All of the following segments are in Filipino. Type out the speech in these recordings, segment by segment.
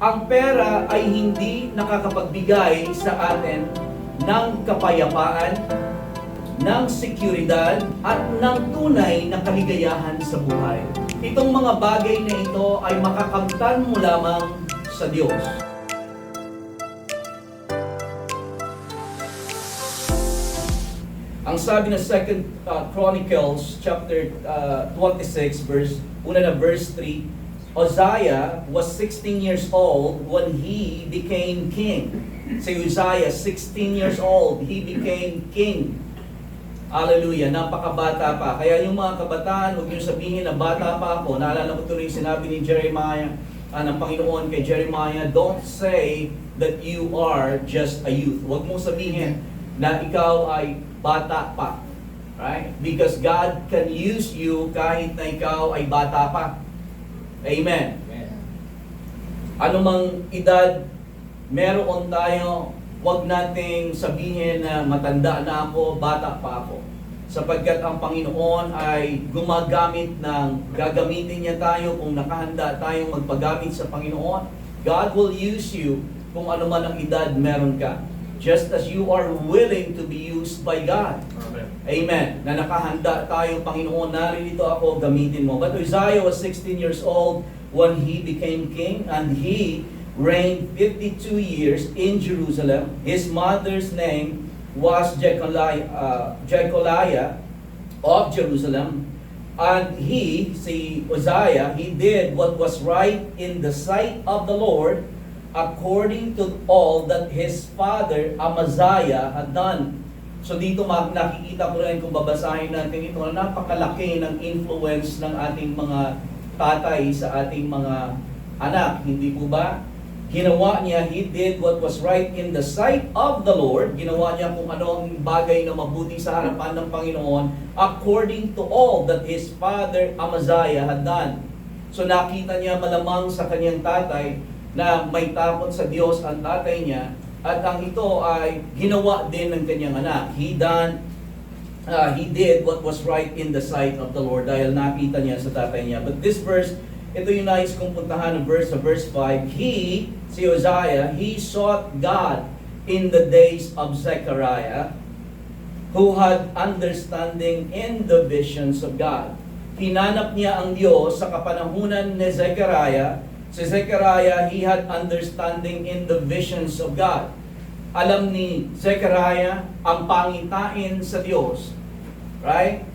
ang pera ay hindi nakakapagbigay sa atin ng kapayapaan, ng seguridad, at ng tunay na kaligayahan sa buhay. Itong mga bagay na ito ay makakamtan mo lamang sa Diyos. Ang sabi ng 2 Chronicles chapter 26 verse 3, Uzziah was 16 years old when he became king. Si Uzziah, 16 years old, he became king. Hallelujah, napakabata pa. Kaya yung mga kabataan, huwag niyo sabihin na bata pa ako. Naalala ko tuloy yung sinabi ni Jeremiah, ng Panginoon kay Jeremiah, don't say that you are just a youth. Huwag mong sabihin na ikaw ay bata pa. Right? Because God can use you kahit na ikaw ay bata pa. Amen. Ano mang edad meron tayo, wag nating sabihin na matanda na ako, bata pa ako. Sapagkat ang Panginoon ay gagamitin niya tayo kung nakahanda tayong magpagamit sa Panginoon. God will use you kung ano man ang edad meron ka. Just as you are willing to be used by God. Amen. Amen. Na nakahanda tayo, Panginoon, narito ako, gamitin mo. But Uzziah was 16 years old when he became king, and he reigned 52 years in Jerusalem. His mother's name was Jecoliah of Jerusalem. And si Uzziah, he did what was right in the sight of the Lord, according to all that his father Amaziah had done. So dito nakikita ko rin kung babasahin natin ito na napakalaki ng influence ng ating mga tatay sa ating mga anak. Hindi po ba? Ginawa niya, he did what was right in the sight of the Lord. Ginawa niya kung ano ang bagay na mabuti sa harapan ng Panginoon, according to all that his father Amaziah had done. So nakita niya malamang sa kanyang tatay na may takot sa Diyos ang tatay niya, at ang ito ay ginawa din ng kanyang anak. He did what was right in the sight of the Lord, dahil nakita niya sa tatay niya. But this verse, ito yung nais kong puntahan ng verse 5. Si Uzziah, he sought God in the days of Zechariah, who had understanding in the visions of God. Hinanap niya ang Diyos sa kapanahunan ni Zechariah. Si Zechariah, he had understanding in the visions of God. Alam ni Zechariah ang pangitain sa Diyos. Right?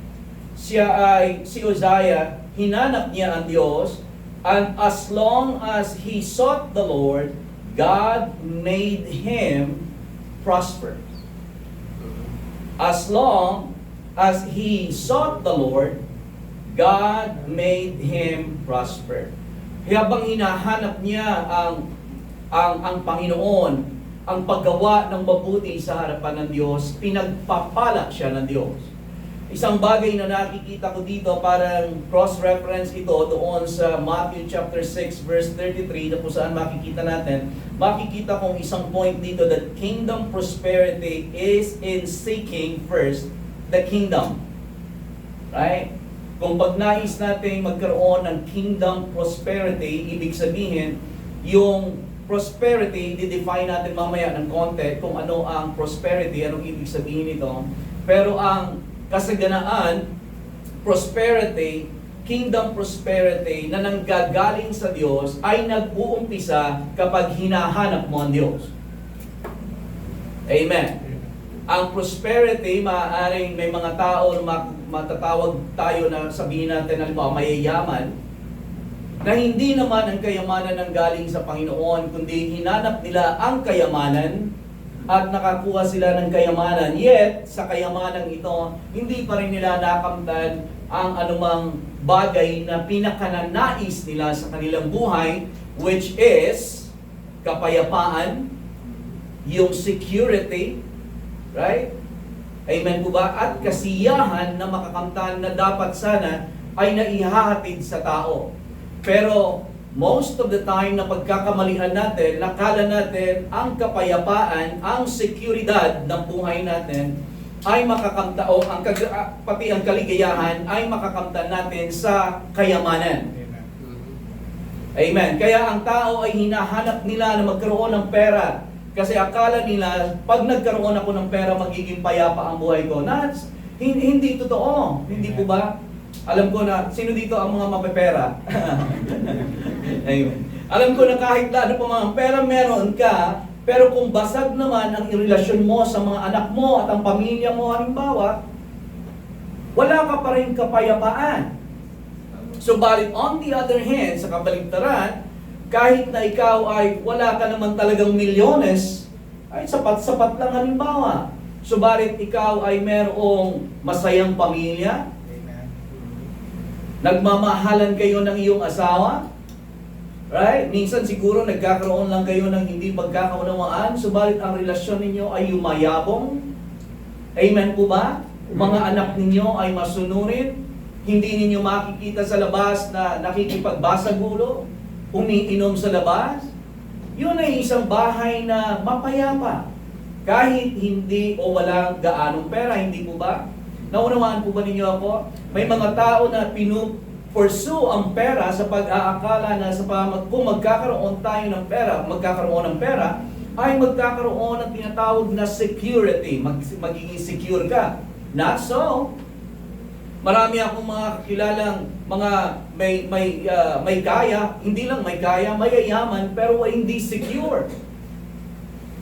Si Uzziah, hinanap niya ang Diyos, and as long as he sought the Lord, God made him prosper. As long as he sought the Lord, God made him prosper. Habang hinahanap niya ang Panginoon, ang paggawa ng mabuti sa harapan ng Diyos, pinagpapala siya ng Diyos. Isang bagay na nakikita ko dito, parang cross-reference ito doon sa Matthew chapter 6 verse 33, na kung saan makikita kong isang point dito that kingdom prosperity is in seeking first the kingdom. Right? Kung pag nais natin magkaroon ng kingdom prosperity, ibig sabihin, yung prosperity, di-define natin mamaya ng konti kung ano ang prosperity, anong ibig sabihin nito. Pero ang kasaganaan, prosperity, kingdom prosperity na nanggagaling sa Diyos ay nag-uumpisa kapag hinahanap mo ang Diyos. Amen. Ang prosperity, maaaring may mga tao na matatawag tayo na sabihin natin, halimbawa, mayayaman, na hindi naman ang kayamanan ang galing sa Panginoon, kundi hinanap nila ang kayamanan at nakakuha sila ng kayamanan. Yet, sa kayamanang ito, hindi pa rin nila nakamtan ang anumang bagay na pinakananais nila sa kanilang buhay, which is kapayapaan, yung security, right? Amen po ba? At kasiyahan na makakamtan na dapat sana ay naihahatid sa tao. Pero most of the time na pagkakamalian natin, nakala natin ang kapayapaan, ang seguridad ng buhay natin ay makakamtan, o pati ang kaligayahan ay makakamtan natin sa kayamanan. Amen. Kaya ang tao ay hinahanap nila na magkaroon ng pera. Kasi akala nila, pag nagkaroon ako ng pera, magiging payapa ang buhay ko. Hindi totoo. Hindi po ba? Alam ko na, sino dito ang mga mapepera? Amen. Alam ko na kahit ano pa mga pera meron ka, pero kung basag naman ang relasyon mo sa mga anak mo at ang pamilya mo, halimbawa, wala ka pa rin kapayapaan. Subalit on the other hand, sa kabaligtaran, kahit na ikaw ay wala ka naman talagang milyones, ay sapat-sapat lang halimbawa. Subalit ikaw ay merong masayang pamilya, nagmamahalan kayo ng iyong asawa, right? Minsan siguro nagkakaroon lang kayo ng hindi pagkakaunawaan, subalit ang relasyon ninyo ay yumayabong. Amen po ba? Mga anak ninyo ay masunurin, hindi ninyo makikita sa labas na nakikipagbasa gulo, umiinom sa labas. Yun ay isang bahay na mapayapa. Kahit hindi o walang gaanong pera, hindi po ba? Naunawaan po ba ninyo ako? May mga tao na pursue ang pera sa pag-aakala na kung magkakaroon tayo ng pera, ay magkakaroon ng tinatawag na security. Magiging secure ka. Not so. Marami akong mga kakilalang mga may kaya, hindi lang may kaya, mayayaman, pero ay hindi secure.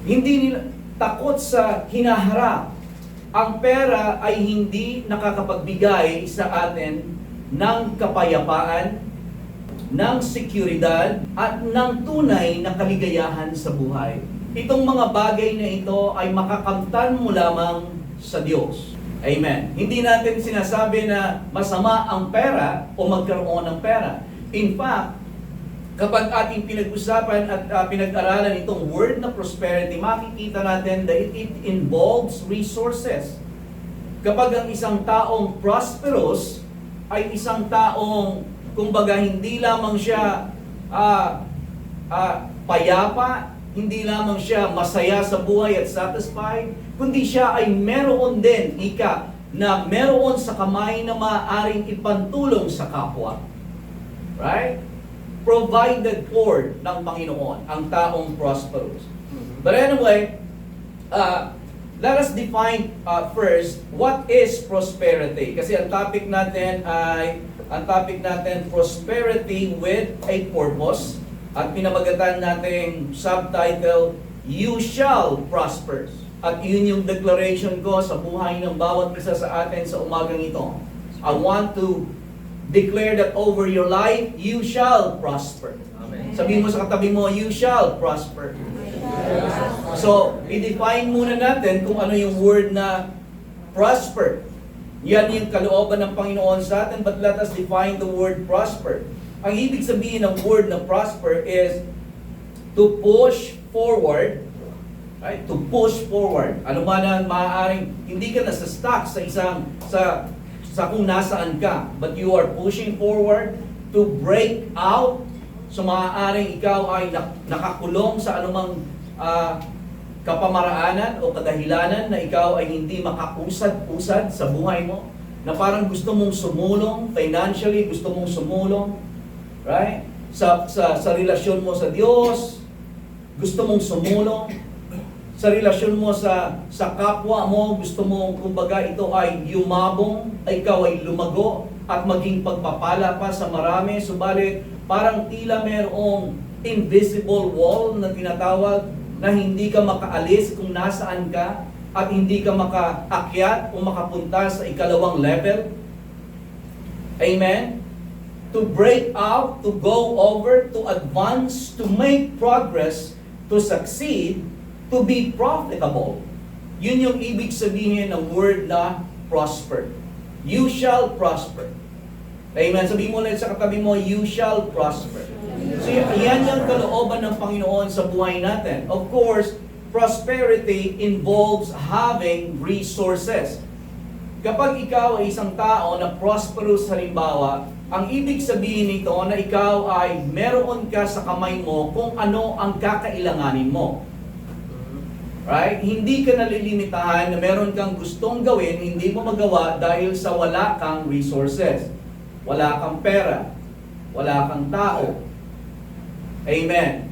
Hindi nila takot sa hinaharap. Ang pera ay hindi nakakapagbigay sa atin ng kapayapaan, ng seguridad, at ng tunay na kaligayahan sa buhay. Itong mga bagay na ito ay makakamtan mo lamang sa Diyos. Amen. Hindi natin sinasabi na masama ang pera o magkaroon ng pera. In fact, kapag ating pinag-usapan at pinag-aralan itong word na prosperity, makikita natin that it involves resources. Kapag ang isang taong prosperous ay isang taong, kumbaga, hindi lamang siya payapa, hindi lamang siya masaya sa buhay at satisfied, kundi siya ay meron din, na meron sa kamay na maaaring ipantulong sa kapwa. Right? Provided for ng Panginoon ang taong prosperous. But anyway, let us define first what is prosperity. Kasi ang topic natin prosperity with a purpose, at pinamagatan nating subtitle, You Shall Prosper. At yun yung declaration ko sa buhay ng bawat isa sa atin sa umagang ito. I want to declare that over your life, you shall prosper. Amen. Sabihin mo sa katabi mo, you shall prosper. Amen. So, i-define muna natin kung ano yung word na prosper. Yan yung kalooban ng Panginoon sa atin, but let us define the word prosper. Ang ibig sabihin ng word na prosper is to push forward, right? To push forward. Ano man ang maaaring, hindi ka nasa-stuck sa kung nasaan ka, but you are pushing forward to break out. So maaaring ikaw ay nakakulong sa anumang kapamaraanan o kadahilanan na ikaw ay hindi makausad-usad sa buhay mo, na parang gusto mong sumulong financially, gusto mong sumulong, right? Sa relasyon mo sa Diyos, gusto mong sumulong. Sa relasyon mo sa kapwa mo, gusto mo, kumbaga, ito ay yumabong, ikaw ay lumago, at maging pagpapala pa sa marami. Subalit, parang tila merong invisible wall na tinatawag, na hindi ka makaalis kung nasaan ka, at hindi ka makaakyat o makapunta sa ikalawang level. Amen? To break out, to go over, to advance, to make progress, to succeed, to be profitable. Yun yung ibig sabihin ng word na prosper. You shall prosper. Amen. Sabihin mo ulit sa katabi mo, you shall prosper. So yan yung kalooban ng Panginoon sa buhay natin. Of course, prosperity involves having resources. Kapag ikaw ay isang tao na prosperous halimbawa, ang ibig sabihin nito na ikaw ay meron ka sa kamay mo kung ano ang kakailanganin mo. Right? Hindi ka nalilimitahan na meron kang gustong gawin, hindi mo magawa dahil sa wala kang resources. Wala kang pera. Wala kang tao. Amen.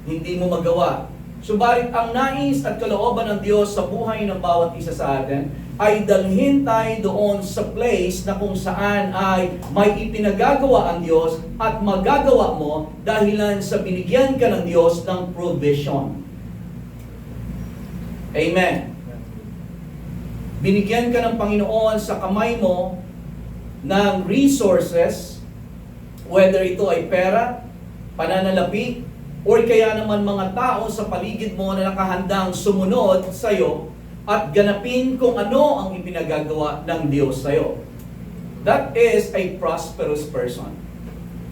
Hindi mo magawa. Subalit ang nais at kalooban ng Diyos sa buhay ng bawat isa sa atin ay dalhin tayo doon sa place na kung saan ay may ipinagagawa ang Diyos at magagawa mo dahilan sa binigyan ka ng Diyos ng provision. Amen. Binigyan ka ng Panginoon sa kamay mo ng resources, whether ito ay pera, pananalapi, or kaya naman mga tao sa paligid mo na nakahandang sumunod sa iyo at ganapin kung ano ang ipinagagawa ng Diyos sa iyo. That is a prosperous person.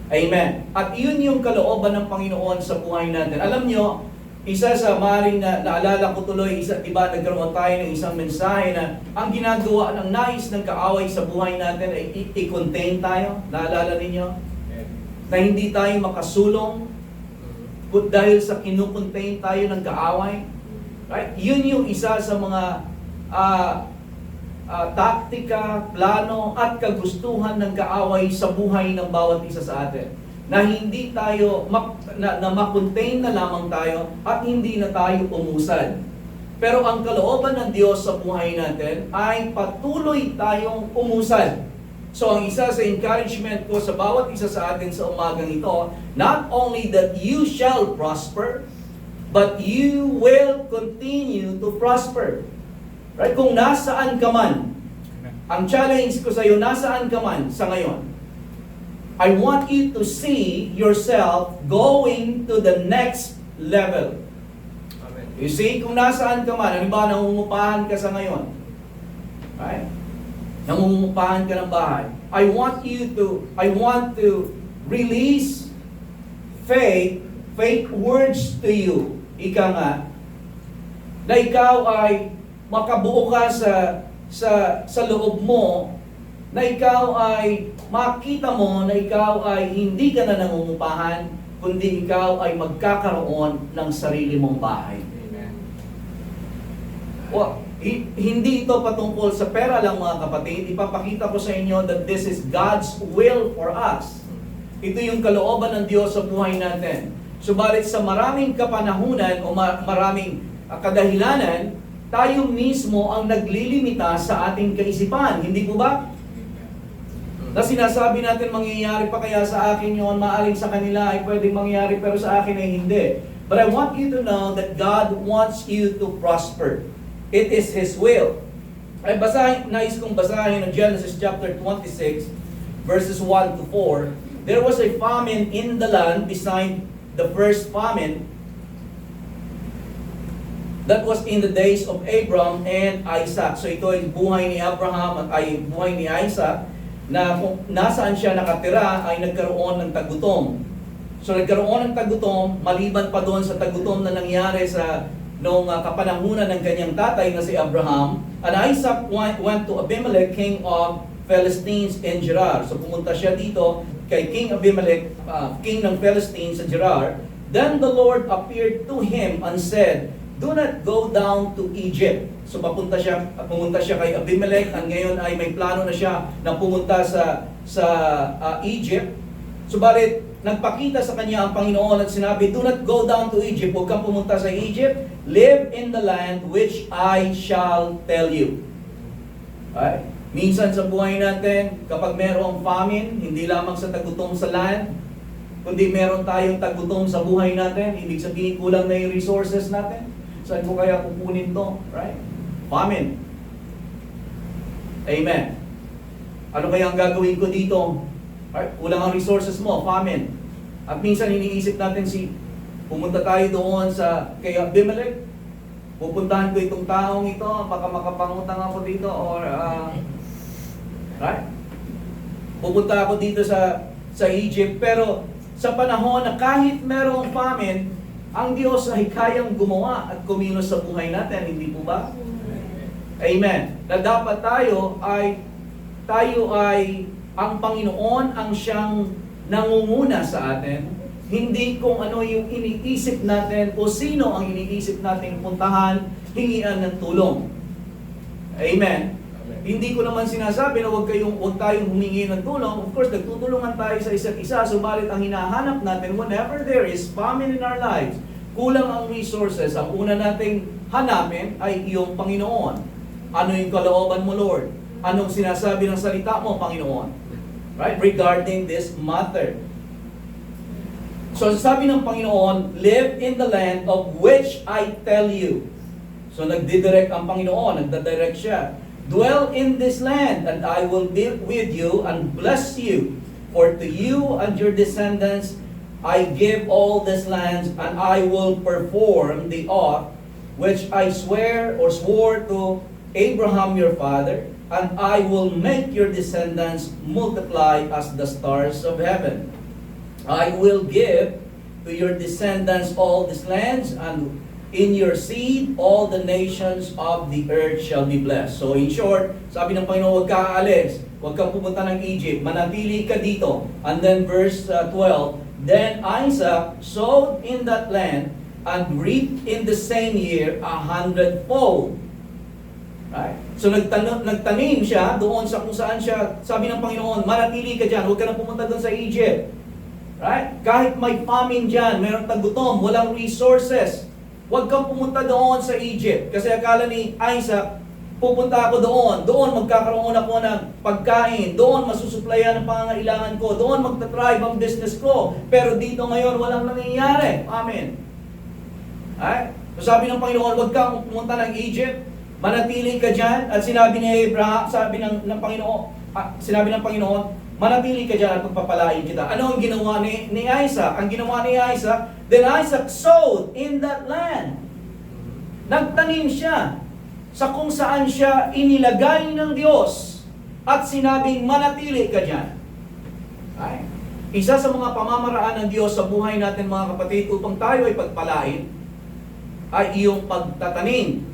Amen. At iyon yung kalooban ng Panginoon sa buhay natin. Alam nyo, isa sa maring na naalala ko tuloy, diba nagkaroon tayo ng isang mensahe na ang ginagawa ng nais ng kaaway sa buhay natin ay i-contain tayo. Naalala ninyo? Na hindi tayo makasulong dahil sa kinukontain tayo ng kaaway. Right? Yun yung isa sa mga taktika, plano at kagustuhan ng kaaway sa buhay ng bawat isa sa atin. Na hindi tayo, na makontain na lamang tayo at hindi na tayo umusad. Pero ang kalooban ng Diyos sa buhay natin ay patuloy tayong umusad. So ang isa sa encouragement ko sa bawat isa sa atin sa umagang ito, not only that you shall prosper, but you will continue to prosper. Right? Kung nasaan ka man, ang challenge ko sa iyo, nasaan ka man sa ngayon, I want you to see yourself going to the next level. Amen. You see, kung nasaan ka man, halimbawa nangungupahan ka sa ngayon, right? Nangungupahan ka ng bahay. I want to release faith words to you. Ika nga, na ikaw ay makabuo ka sa loob mo, na ikaw ay makita mo na ikaw ay hindi ka na nangungupahan, kundi ikaw ay magkakaroon ng sarili mong bahay. Amen. Hindi ito patungkol sa pera lang mga kapatid. Ipapakita ko sa inyo that this is God's will for us. Ito yung kalooban ng Diyos sa buhay natin. Subalit sa maraming kapanahunan o maraming kadahilanan, tayo mismo ang naglilimita sa ating kaisipan. Hindi po ba? Na sinasabi natin mangyayari pa kaya sa akin yun, maaring sa kanila ay pwedeng mangyayari pero sa akin ay hindi. But I want you to know that God wants you to prosper. It is His will. Ay nais kong basahin ng Genesis chapter 26, verses 1 to 4. There was a famine in the land beside the first famine that was in the days of Abram and Isaac. So ito ay buhay ni Abraham at ay buhay ni Isaac, na kung nasaan siya nakatira ay nagkaroon ng tagutom. So nagkaroon ng tagutom, maliban pa doon sa tagutom na nangyari sa noong kapanahunan ng kanyang tatay na si Abraham, and Isaac went to Abimelech, king of Philistines in Gerar. So pumunta siya dito kay King Abimelech, king ng Philistines sa Gerar. Then the Lord appeared to him and said, "Do not go down to Egypt." So pumunta siya kay Abimelech, at ngayon ay may plano na siya na pumunta sa Egypt. Subalit nagpakita sa kanya ang Panginoon at sinabi, "Do not go down to Egypt." Huwag kang pumunta sa Egypt. Live in the land which I shall tell you. Right? Minsan sa buhay natin, kapag merong famine, hindi lamang sa tagutom sa land, kundi meron tayong tagutom sa buhay natin, ibig sabihin kulang na yung resources natin. Saan ko kaya kukunin to? Right? Famine. Amen. Ano kaya ang gagawin ko dito? Right? Kulang ang resources mo, famine. At minsan iniisip natin pumunta tayo doon kay Abimelech, pupuntahan ko itong taong ito, baka makapangutang ako dito, or right? Pupunta ako dito sa Egypt, pero sa panahon na kahit merong famine, ang Diyos ay kayang gumawa at kumilos sa buhay natin, hindi po ba? Amen. Na dapat tayo ay ang Panginoon ang siyang nangunguna sa atin, hindi kung ano yung iniisip natin o sino ang iniisip nating puntahan, hingian ng tulong. Amen. Hindi ko naman sinasabi na huwag tayong humingi ng tulong. Of course, nagtutulungan tayo sa isa't isa. Subalit ang hinahanap natin, whenever there is famine in our lives, kulang ang resources, ang una nating hanapin ay iyong Panginoon. Ano yung kalooban mo, Lord? Anong sinasabi ng salita mo, Panginoon? Right? Regarding this matter. So sabi ng Panginoon, live in the land of which I tell you. So nagdidirect ang Panginoon, nagdadirect siya. Dwell in this land, and I will be with you and bless you. For to you and your descendants I give all these lands, and I will perform the oath which I swore to Abraham your father, and I will make your descendants multiply as the stars of heaven. I will give to your descendants all these lands, and in your seed all the nations of the earth shall be blessed. So in short, sabi ng Panginoon, huwag ka aalis, huwag kang pupunta ng Egypt, manatili ka dito. And then verse 12, then Isaac sowed in that land and reaped in the same year 100-fold. Right? So nagtanim siya doon sa kung saan siya, sabi ng Panginoon, manatili ka dyan, huwag ka na pumunta doon sa Egypt. Right? Kahit may famine dyan, mayroong tagutom, walang resources, huwag kang pumunta doon sa Egypt. Kasi akala ni Isaac, pupunta ako doon magkakaroon ako ng pagkain, doon masusuplayan ang pangangailangan ko, doon magta-thrive ang business ko. Pero dito ngayon, walang nangyayari. Amen. Right? So sabi ng Panginoon, huwag kang pumunta ng Egypt, manatili ka dyan. At sinabi ni Abraham, sinabi ng Panginoon, manatili ka dyan at pagpapalain kita. Ano ang ginawa ni Isaac? Ang ginawa ni Isaac, then Isaac sowed in that land. Nagtanim siya sa kung saan siya inilagay ng Diyos at sinabing manatili ka dyan. Ay, isa sa mga pamamaraan ng Diyos sa buhay natin mga kapatid upang tayo ay pagpalain ay iyong pagtatanim.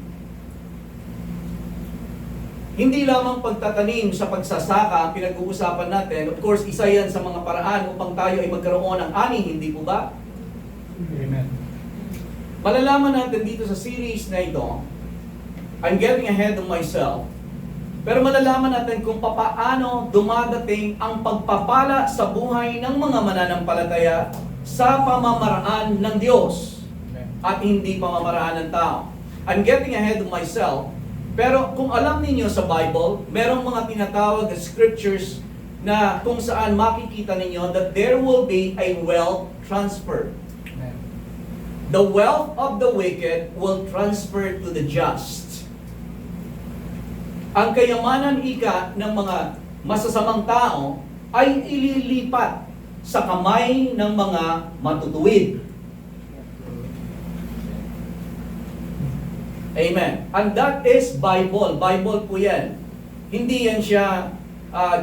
Hindi lamang pagtatanim sa pagsasaka ang pinag-uusapan natin. Of course, isa yan sa mga paraan upang tayo ay magkaroon ng ani, hindi po ba? Amen. Malalaman natin dito sa series na ito, I'm getting ahead of myself, pero malalaman natin kung papaano dumadating ang pagpapala sa buhay ng mga mananampalataya sa pamamaraan ng Diyos at hindi pamamaraan ng tao. I'm getting ahead of myself, pero kung alam ninyo sa Bible, merong mga tinatawag na scriptures na kung saan makikita ninyo that there will be a wealth transfer. Amen. The wealth of the wicked will transfer to the just. Ang kayamanan ika ng mga masasamang tao ay ililipat sa kamay ng mga matutuwid. Amen. And that is Bible. Bible po yan. Hindi yan siya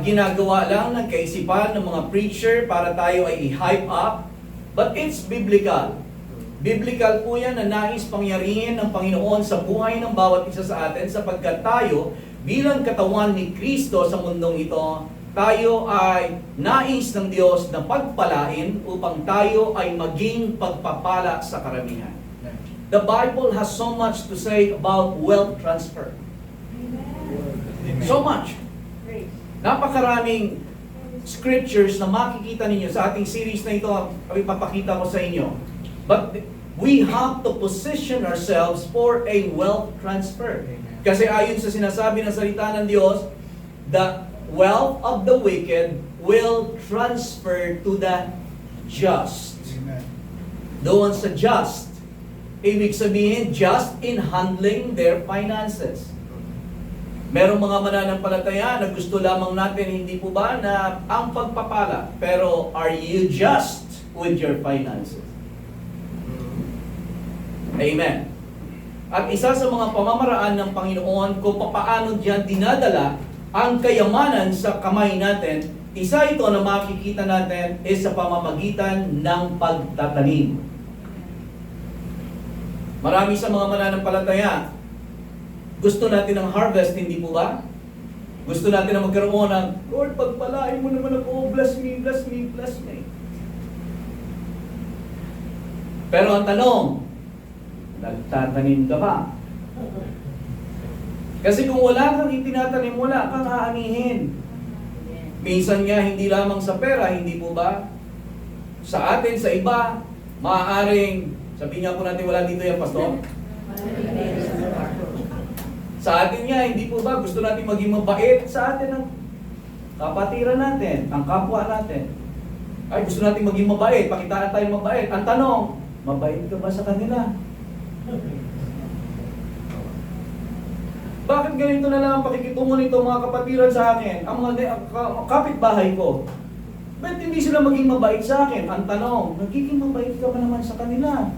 ginagawa lang ng kaisipan ng mga preacher para tayo ay i-hype up. But it's biblical. Biblical po yan na nais pangyarihin ng Panginoon sa buhay ng bawat isa sa atin sapagkat tayo bilang katawan ni Kristo sa mundong ito, tayo ay nais ng Diyos na pagpalain upang tayo ay maging pagpapala sa karamihan. The Bible has so much to say about wealth transfer. Amen. So much. Napakaraming scriptures na makikita ninyo sa ating series na ito, ipapakita ko sa inyo. But we have to position ourselves for a wealth transfer. Kasi ayon sa sinasabi ng salita ng Diyos, the wealth of the wicked will transfer to the just. Amen. Doon sa just, ibig sabihin, just in handling their finances. Merong mga mananampalataya na gusto lamang natin, hindi po ba, na ang pagpapala. Pero are you just with your finances? Amen. At isa sa mga pamamaraan ng Panginoon kung paano diyan dinadala ang kayamanan sa kamay natin, isa ito na makikita natin is sa pamamagitan ng pagtatanim. Marami sa mga mananampalataya, gusto natin ng harvest, hindi po ba? Gusto natin na magkaroon ng, Lord, pagpalain mo naman ako, bless me, bless me, bless me. Pero ang tanong, nagtatanim ka ba? Kasi kung wala kang itinatanim, wala kang aanihin. Minsan nga, hindi lamang sa pera, hindi po ba? Sa atin, sa iba, maaaring, sabihin nga po natin, wala dito yan, Pastor. Sa atin nga, hindi po ba? Gusto natin maging mabait sa atin ang kapatiran natin, ang kapwa natin. Ay, gusto natin maging mabait, pakitaan tayo mabait. Ang tanong, mabait ka ba sa kanila? Bakit ganito na lang ang pakikitungo nito mga kapatiran sa akin? Ang mga kapitbahay ko. Ba't hindi sila maging mabait sa akin? Ang tanong, nagiging mabait ka ba naman sa kanila?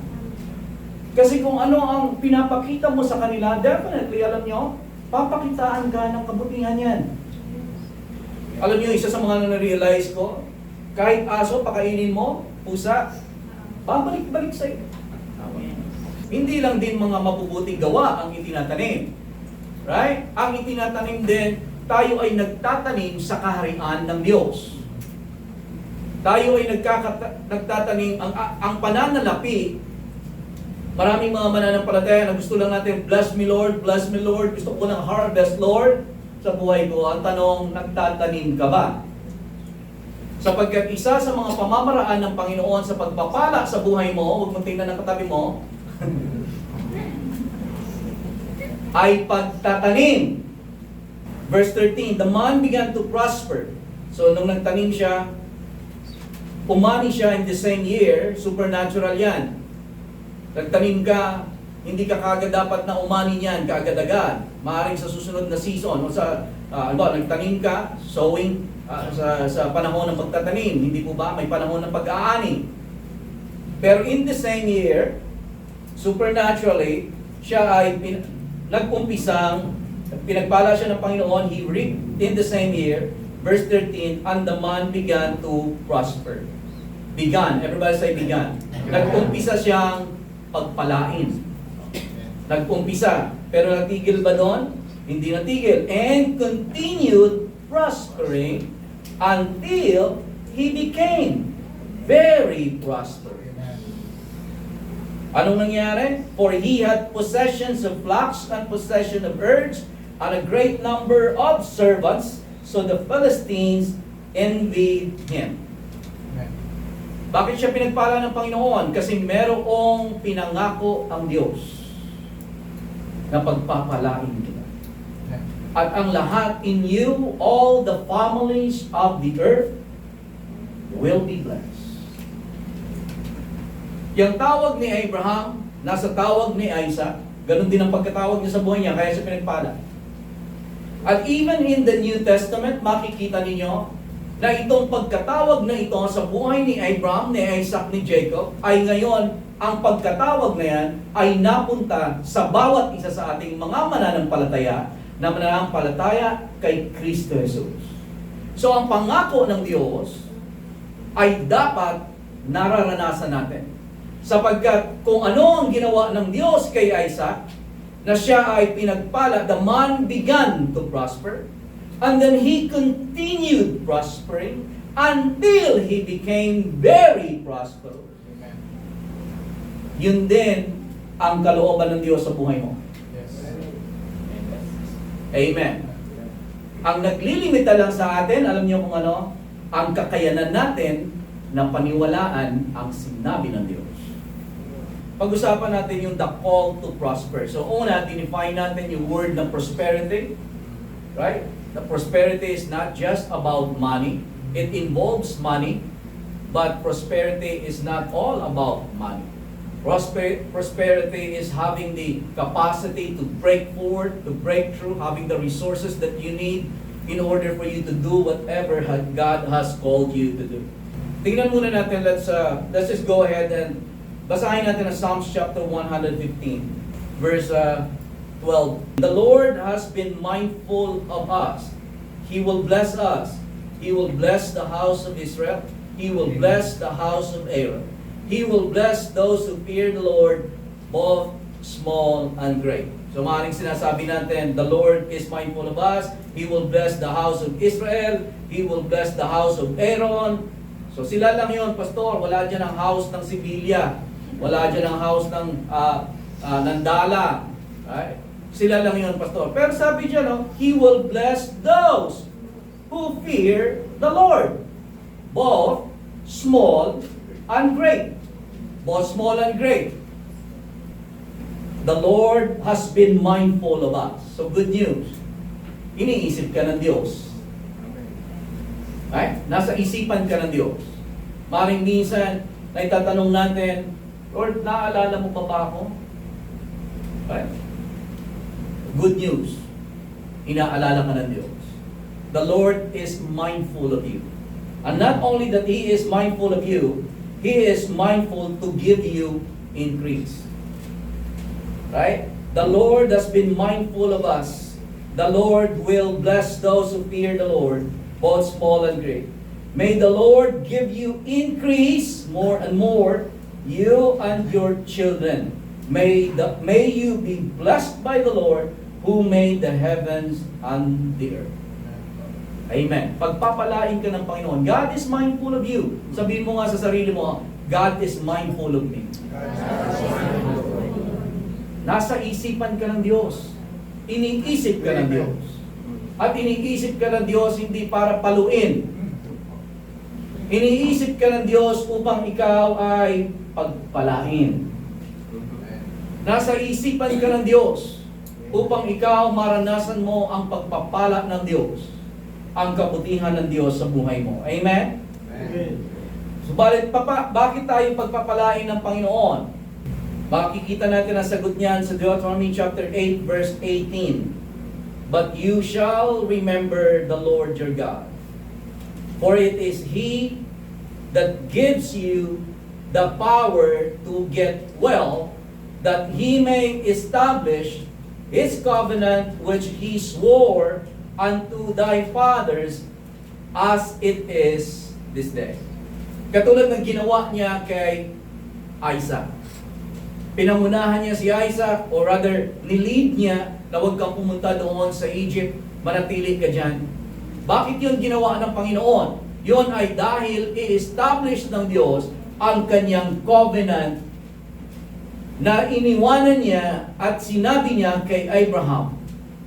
Kasi kung ano ang pinapakita mo sa kanila, definitely, alam nyo, papakitaan ka ng kabutihan yan. Alam nyo, isa sa mga na-realize ko, kahit aso, pakainin mo, pusa, babalik-balik sa'yo. Hindi lang din mga mabubuting gawa ang itinatanim. Right? Ang itinatanim din, tayo ay nagtatanim sa kaharian ng Diyos. Tayo ay nagtatanim, ang pananalapi, maraming mga mananampalataya na gusto lang natin, bless me Lord, gusto ko ng harvest Lord sa buhay ko. Ang tanong, nagtatanim ka ba? Sapagkat isa sa mga pamamaraan ng Panginoon sa pagpapala sa buhay mo, huwag mong tingnan ng katabi mo, ay pagtatanim. Verse 13, the man began to prosper. So, nung nagtanim siya, umani siya in the same year, supernatural yan. Nagtanim ka, hindi ka kagad dapat na umani niyan, kaagad-agad. Maaaring sa susunod na season, o sa, nagtanim ka, sowing, sa panahon ng pagtatanim, hindi po ba? May panahon ng pag-aani. Pero in the same year, supernaturally, siya ay nag-umpisang, pinagpala siya ng Panginoon, he reaped in the same year, verse 13, and the man began to prosper. Began, everybody say began. Nag-umpisa siyang pagpalain. Nag-umpisa, pero natigil ba doon? Hindi natigil. And continued prospering until he became very prosperous. Anong nangyari? For he had possessions of flocks and possession of herds and a great number of servants, so the Philistines envied him. Bakit siya pinagpala ng Panginoon? Kasi merong pinangako ang Diyos na pagpapalain kita. At ang lahat in you, all the families of the earth will be blessed. Yung tawag ni Abraham, nasa tawag ni Isaac, ganun din ang pagkatawag niya sa buhay niya, kaya siya pinagpala. At even in the New Testament, makikita ninyo na itong pagkatawag na ito sa buhay ni Abraham, ni Isaac, ni Jacob, ay ngayon, ang pagkatawag na yan ay napunta sa bawat isa sa ating mga mananampalataya na mananampalataya kay Kristo Jesus. So ang pangako ng Diyos ay dapat nararanasan natin. Sapagkat kung ano ang ginawa ng Diyos kay Isaac, na siya ay pinagpala, the man began to prosper, and then he continued prospering until he became very prosperous. Amen. Yun din ang kalooban ng Diyos sa buhay mo. Yes. Amen. Ang naglilimita lang sa atin, alam niyo kung ano? Ang kakayanan natin na paniwalaan ang sinabi ng Diyos. Pag-usapan natin yung the call to prosper. So una, define natin yung word ng prosperity. Right? The prosperity is not just about money. It involves money. But prosperity is not all about money. Prosperity is having the capacity to break forward, to break through, having the resources that you need in order for you to do whatever God has called you to do. Tingnan muna natin, let's just go ahead and basahin natin ang Psalms chapter 115, verse 12. The Lord has been mindful of us. He will bless us. He will bless the house of Israel. He will bless the house of Aaron. He will bless those who fear the Lord, both small and great. So maaaring sinasabi natin, the Lord is mindful of us. He will bless the house of Israel. He will bless the house of Aaron. So sila lang yon, Pastor. Wala dyan ang house ng Sibilya. Wala dyan ang house ng Nandala. Right? Sila lang yun, pastor. Pero sabi dyan, no, He will bless those who fear the Lord. Both small and great. Both small and great. The Lord has been mindful of us. So good news. Iniisip ka ng Diyos. Right? Nasa isipan ka ng Diyos. Maring minsan, naitatanong natin, Lord, naaalala mo pa ba ako? Right? Good news. Inaalala ka ng Diyos. The Lord is mindful of you. And not only that He is mindful of you, He is mindful to give you increase. Right? The Lord has been mindful of us. The Lord will bless those who fear the Lord, both small and great. May the Lord give you increase more and more, you and your children. May you be blessed by the Lord who made the heavens and the earth. Amen. Pagpapalain ka ng Panginoon. God is mindful of you. Sabihin mo nga sa sarili mo, God is mindful of me. Nasa isipan ka ng Diyos. Iniisip ka ng Diyos. At iniisip ka ng Diyos hindi para paluin. Iniisip ka ng Diyos upang ikaw ay pagpalain. Nasa isipan ka ng Diyos upang ikaw maranasan mo ang pagpapala ng Diyos, ang kabutihan ng Diyos sa buhay mo. Amen? Amen. Subalit, bakit tayo pagpapalain ng Panginoon? Makikita natin ang sagot niyan sa Deuteronomy chapter 8, verse 18. But you shall remember the Lord your God, for it is He that gives you the power to get well, that He may establish His covenant which He swore unto thy fathers, as it is this day. Katulad ng ginawa niya kay Isaac. Pinangunahan niya si Isaac, or rather, nilid niya na huwag kang pumunta doon sa Egypt, manatili ka dyan. Bakit yun ginawa ng Panginoon? Yun ay dahil i-establish ng Diyos ang kanyang covenant na iniwanan niya at sinabi niya kay Abraham.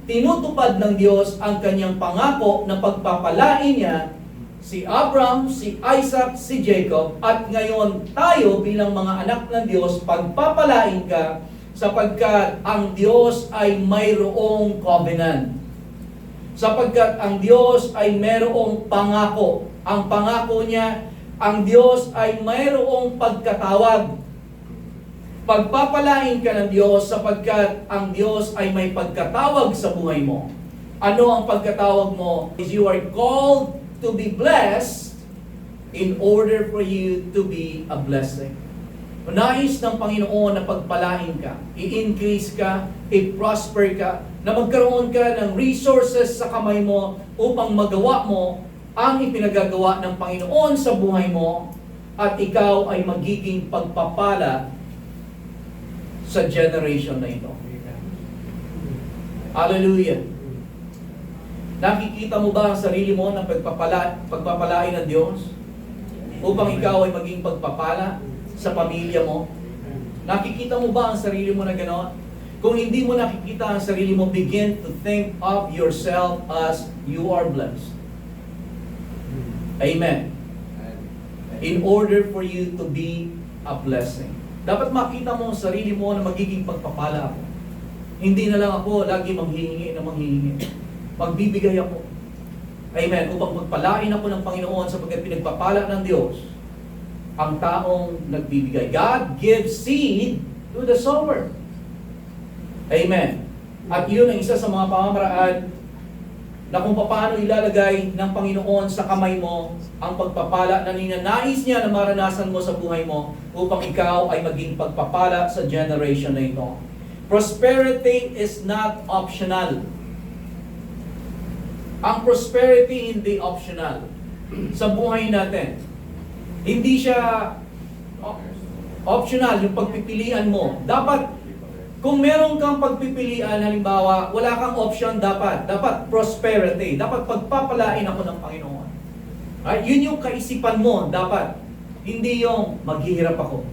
Tinutupad ng Diyos ang kanyang pangako na pagpapalain niya si Abraham, si Isaac, si Jacob, at ngayon tayo bilang mga anak ng Diyos, pagpapalain ka sapagkat ang Diyos ay mayroong covenant. Sapagkat ang Diyos ay mayroong pangako. Ang pangako niya, ang Diyos ay mayroong pagkatawag. Pagpapalain ka ng Diyos sapagkat ang Diyos ay may pagkatawag sa buhay mo. Ano ang pagkatawag mo? Is you are called to be blessed in order for you to be a blessing. Nais ng Panginoon na pagpalain ka, i-increase ka, i-prosper ka, na magkaroon ka ng resources sa kamay mo upang magawa mo ang ipinagagawa ng Panginoon sa buhay mo, at ikaw ay magiging pagpapala sa generation na ito. Hallelujah! Nakikita mo ba ang sarili mo na pagpapalain ng Diyos upang ikaw ay maging pagpapala sa pamilya mo? Nakikita mo ba ang sarili mo na gano'n? Kung hindi mo nakikita ang sarili mo, begin to think of yourself as you are blessed. Amen. In order for you to be a blessing. Dapat makita mo ang sarili mo na magiging pagpapala ako. Hindi na lang ako lagi manghihingi na manghihingi. Magbibigay ako. Amen. Upang magpalain ako ng Panginoon sapagkat pinagpapala ng Diyos ang taong nagbibigay. God gives seed to the sower. Amen. At yun ang isa sa mga pamamaraan na kung paano ilalagay ng Panginoon sa kamay mo ang pagpapala na ninanais niya na maranasan mo sa buhay mo upang ikaw ay maging pagpapala sa generation na ito. Prosperity is not optional. Ang prosperity hindi optional sa buhay natin. Hindi siya optional, yung pagpipilian mo. Dapat, kung meron kang pagpipilian, halimbawa, wala kang option dapat prosperity. Dapat pagpapalain ako ng Panginoon. Right? Yun yung kaisipan mo, dapat. Hindi yung maghihirap ako.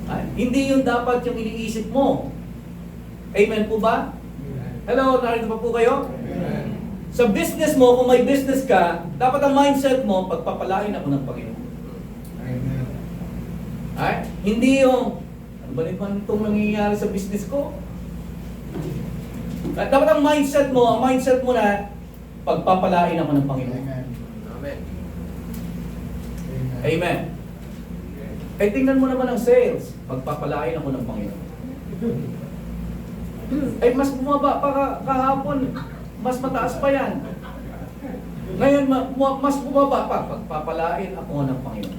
Right? Hindi yung dapat yung iniisip mo. Amen po ba? Hello, narito pa po kayo? Sa business mo, kung may business ka, dapat ang mindset mo, pagpapalain ako ng Panginoon. Ay? Hindi yung, ano ba naman itong nangyayari sa business ko? At dapat ang mindset mo na, pagpapalain ako ng Panginoon. Amen. Amen. Eh, tingnan mo naman ang sales. Pagpapalain ako ng Panginoon. Ay, mas bumaba pa kahapon. Mas mataas pa yan. Ngayon, mas bumaba pa. Pagpapalain ako ng Panginoon.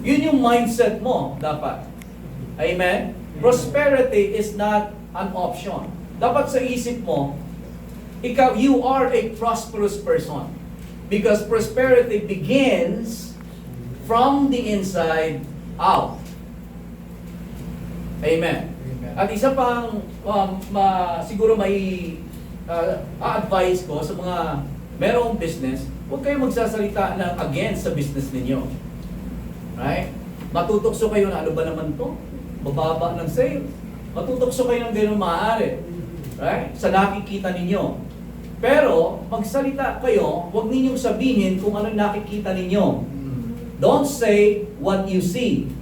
Yun yung mindset mo, dapat. Amen? Prosperity is not an option. Dapat sa isip mo, you are a prosperous person. Because prosperity begins from the inside out. Amen. At isa pang siguro may advice ko sa mga merong business, huwag kayong magsasalita ng against sa business ninyo. Right? Matutokso kayo na ano ba naman to? Bababa ng sales. Matutokso kayo ng gano'n maaari. Right? Sa nakikita ninyo. Pero, magsalita kayo, huwag ninyong sabihin kung ano nakikita ninyo. Don't say what you see.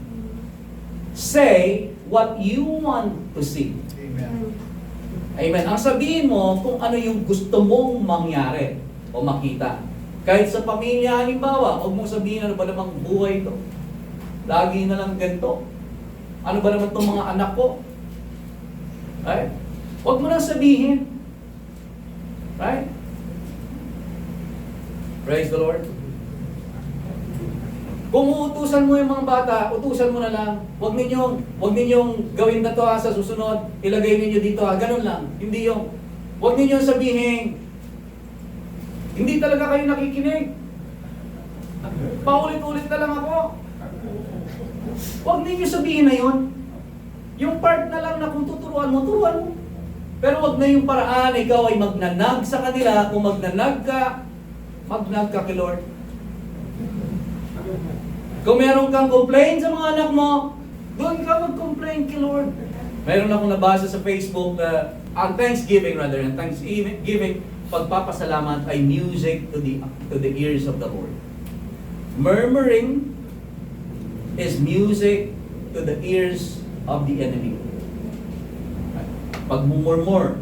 Say what you want to see. Amen. Amen. Ang sabihin mo kung ano yung gusto mong mangyari o makita. Kahit sa pamilya, halimbawa, huwag mong sabihin ano ba namang buhay ito. Lagi na lang ganito. Ano ba naman itong mga anak ko? Right? Huwag mo nang sabihin. Right? Praise the Lord. Kung uutusan mo yung mga bata, utusan mo na lang. Huwag ninyong gawin na to sa susunod, ilagay ninyo dito ganun lang. Hindi yung, huwag ninyong sabihin, hindi talaga kayo nakikinig. Paulit-ulit na lang ako. Huwag ninyo sabihin na yun. Yung part na lang na kung tuturuan mo, turuan mo. Pero huwag na yung paraan, ikaw ay magnanag sa kanila. Kung magnanag ka kay Lord. Kung meron kang complain sa mga anak mo, doon ka mag-complain kay Lord. Meron akong nabasa sa Facebook na ang Thanksgiving, pagpapasalamat ay music to the ears of the Lord. Murmuring is music to the ears of the enemy. Pagmumurmur.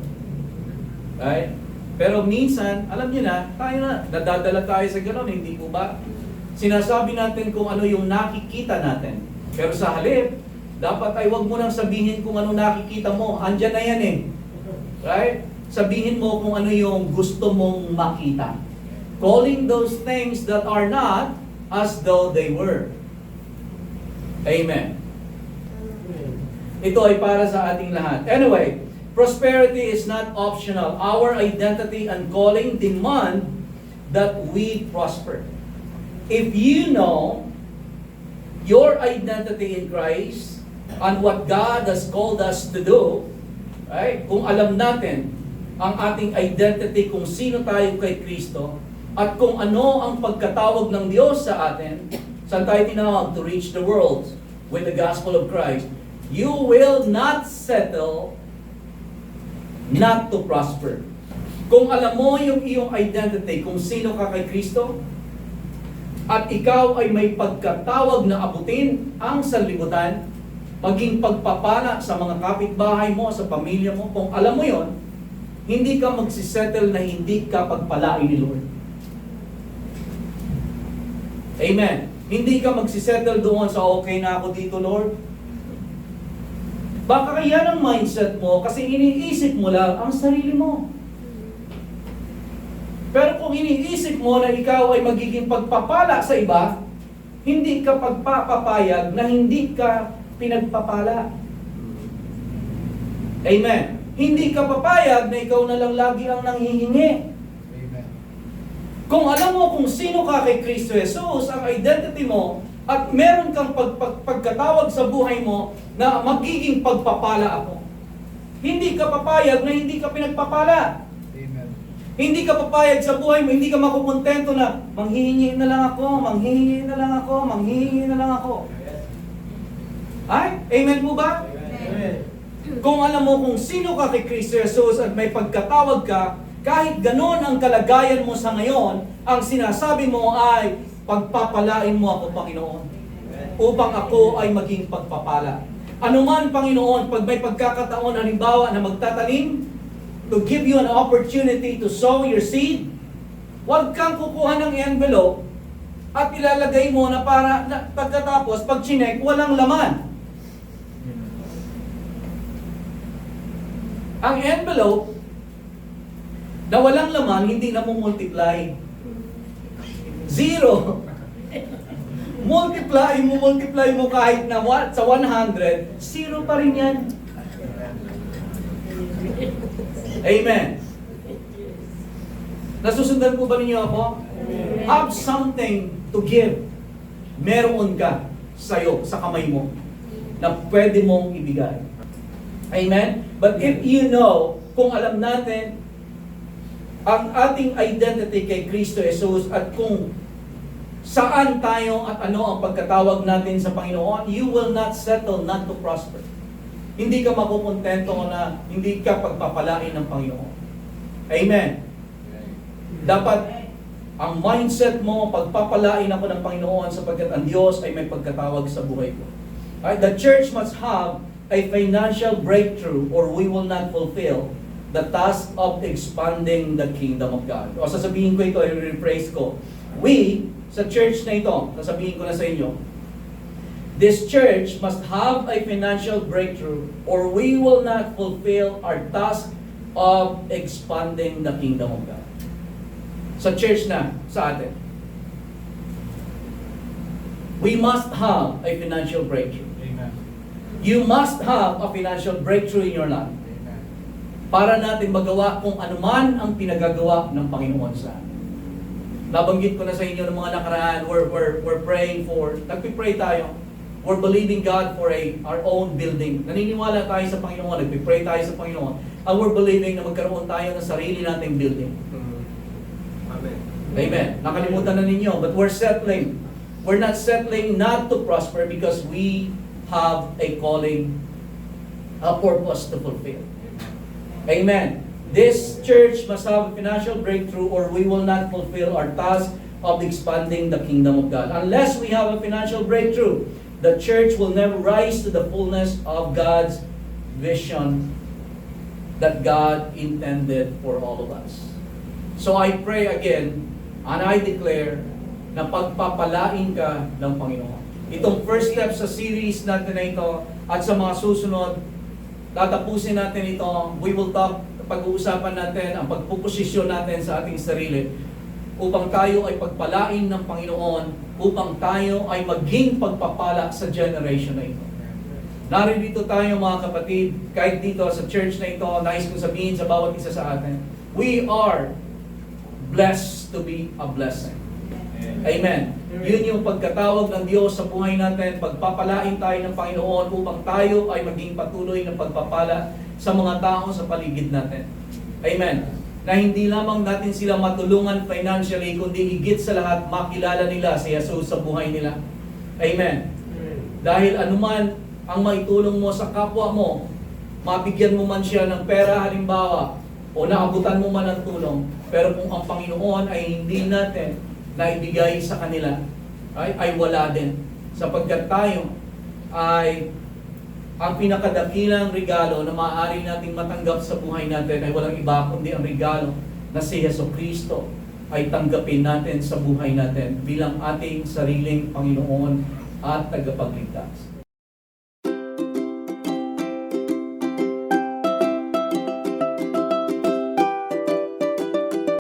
Right? Pero minsan, alam niyo na, nadadala tayo sa gano'n, hindi po ba? Sinasabi natin kung ano yung nakikita natin. Pero sa halip, dapat ay wag mo nang sabihin kung ano nakikita mo. Andyan na yan eh. Right? Sabihin mo kung ano yung gusto mong makita. Calling those things that are not as though they were. Amen. Ito ay para sa ating lahat. Anyway, prosperity is not optional. Our identity and calling demand that we prosper. If you know your identity in Christ and what God has called us to do, right? Kung alam natin ang ating identity, kung sino tayo kay Kristo, at kung ano ang pagkatawag ng Diyos sa atin, saan tayo tinawag? To reach the world with the gospel of Christ, you will not settle not to prosper. Kung alam mo yung iyong identity, kung sino ka kay Kristo, at ikaw ay may pagkatawag na abutin ang sanlibutan, maging pagpapala sa mga kapitbahay mo, sa pamilya mo, kung alam mo yon, hindi ka magsisettle na hindi ka pagpalain ni Lord. Amen. Hindi ka magsisettle doon sa okay na ako dito, Lord. Baka kaya ang mindset mo kasi iniisip mo lang ang sarili mo. Pero kung iniisip mo na ikaw ay magiging pagpapala sa iba, hindi ka pagpapapayag na hindi ka pinagpapala. Amen. Hindi ka papayag na ikaw na lang lagi ang nanghihingi. Amen. Kung alam mo kung sino ka kay Kristo Jesus, ang identity mo, at meron kang pagkatawag sa buhay mo na magiging pagpapala ako. Hindi ka papayag na hindi ka pinagpapala. Amen. Hindi ka papayag sa buhay mo, hindi ka makukontento na manghihingi na lang ako, manghihingi na lang ako, manghihingi na lang ako. Ay? Amen po ba? Amen. Kung alam mo kung sino ka kay Kristo Jesus at may pagkatawag ka, kahit ganon ang kalagayan mo sa ngayon, ang sinasabi mo ay, pagpapalain mo ako, Panginoon, upang ako ay maging pagpapala. Ano man, Panginoon, pag may pagkakataon, halimbawa na magtatanim, to give you an opportunity to sow your seed, huwag kang kukuha ng envelope at ilalagay mo na para na, pagkatapos, pag chinek, walang laman. Ang envelope na walang laman, hindi na mo multiply. Zero. multiply mo kahit na sa 100, zero pa rin yan. Amen. Nasusundan po ba ninyo ako? Have something to give. Meron ka sa'yo, sa kamay mo, na pwede mong ibigay. Amen? But if you know, kung alam natin, ang ating identity kay Kristo Jesus at kung saan tayo at ano ang pagkatawag natin sa Panginoon, you will not settle not to prosper. Hindi ka makukontento na hindi ka pagpapalain ng Panginoon. Amen. Dapat ang mindset mo, pagpapalain ako ng Panginoon sapagkat ang Diyos ay may pagkatawag sa buhay ko. Right? The church must have a financial breakthrough or we will not fulfill the task of expanding the kingdom of God. O sasabihin ko ito, i-rephrase ko. We, sa church na ito, sasabihin ko na sa inyo, this church must have a financial breakthrough or we will not fulfill our task of expanding the kingdom of God. Sa church na, sa atin. We must have a financial breakthrough. Amen. You must have a financial breakthrough in your life Amen. para natin magawa kung anuman ang pinagagawa ng Panginoon sa atin. Nabanggit ko na sa inyo ng mga nakaraan, we're praying for, nagpipray tayo. We're believing God for our own building. Naniniwala tayo sa Panginoon, nagpipray tayo sa Panginoon, and we're believing na magkaroon tayo ng sarili nating building. Amen. Amen. Nakalimutan na ninyo, but we're settling. We're not settling not to prosper because we have a calling, a purpose to fulfill. Amen. This church must have a financial breakthrough or we will not fulfill our task of expanding the kingdom of God. Unless we have a financial breakthrough, the church will never rise to the fullness of God's vision that God intended for all of us. So I pray again, and I declare na pagpapalain ka ng Panginoon. Itong first step sa series natin na ito at sa mga susunod, tatapusin natin ito. We will talk, pag-uusapan natin ang pagpuposisyon natin sa ating sarili upang tayo ay pagpalain ng Panginoon, upang tayo ay maging pagpapala sa generation na ito. Narito tayo mga kapatid, kahit dito sa church na ito, nais kong sabihin sa bawat isa sa atin, we are blessed to be a blessing. Amen. Yun yung pagkatawag ng Diyos sa buhay natin, pagpapalain tayo ng Panginoon upang tayo ay maging patuloy ng pagpapala sa mga tao sa paligid natin. Amen. Na hindi lamang natin sila matulungan financially, kundi higit sa lahat makilala nila si Jesus sa buhay nila. Amen. Dahil anuman ang maitulong mo sa kapwa mo, mabigyan mo man siya ng pera halimbawa, o naabutan mo man ng tulong, pero kung ang Panginoon ay hindi natin naibigay sa kanila, ay wala din. Sapagkat tayo ay ang pinakadakilang regalo na maaari nating matanggap sa buhay natin ay walang iba kundi ang regalo na si Jesucristo ay tanggapin natin sa buhay natin bilang ating sariling Panginoon at tagapagligtas.